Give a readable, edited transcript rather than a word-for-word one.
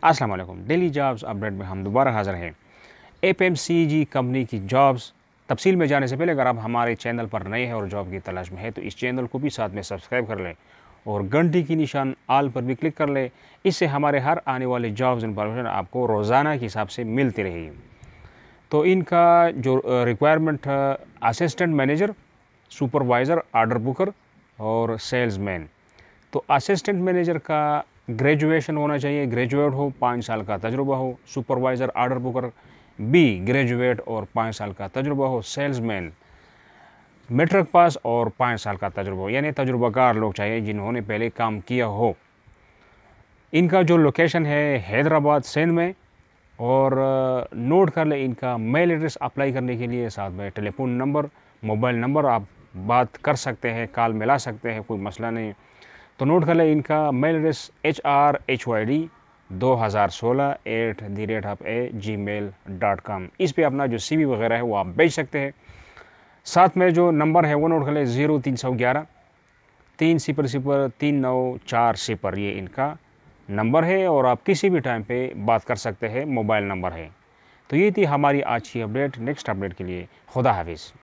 अस्सलाम वालेकुम। Daily jobs update में हम दोबारा हाज़िर हैं। एफएमसीजी कंपनी की जॉब्स तफसील में जाने से पहले अगर आप हमारे चैनल पर नए हैं और जॉब की तलाश में है तो इस चैनल को भी साथ में सब्सक्राइब कर लें और घंटी की निशान आल पर भी क्लिक कर लें। इससे हमारे हर आने वाले जॉब्स इन्फॉर्मेशन आपको रोज़ाना के हिसाब से मिलती रहेगी। तो इनका जो requirement assistant manager, supervisor, order Booker और सेल्समैन। तो असिस्टेंट मैनेजर का ग्रेजुएशन होना चाहिए, ग्रेजुएट हो, 5 साल का तजुर्बा हो। सुपरवाइज़र ऑर्डर बुकर भी ग्रेजुएट और 5 साल का तजुर्बा हो। सेल्समैन मैट्रिक पास और 5 साल का तजुर्बा हो, यानी तजुर्बाकार लोग चाहिए जिन्होंने पहले काम किया हो। इनका जो लोकेशन है हैदराबाद सिंध में। और नोट कर ले इनका मेल एड्रेस अप्लाई करने के लिए, साथ में टेलीफोन नंबर, मोबाइल नंबर, आप बात कर सकते हैं, कॉल मिला सकते हैं, कोई मसला नहीं। तो नोट कर ले इनका मेल एड्रेस hrhyd2016@gmail.com। इस पे अपना जो CV वगैरह है वो आप भेज सकते हैं। साथ में जो नंबर है वो नोट कर ले 0311 300 3940। ये इनका नंबर है और आप किसी भी टाइम पे बात कर सकते हैं, मोबाइल नंबर है। तो ये थी हमारी आज की अपडेट। नेक्स्ट अपडेट के लिए खुदा हाफिज़।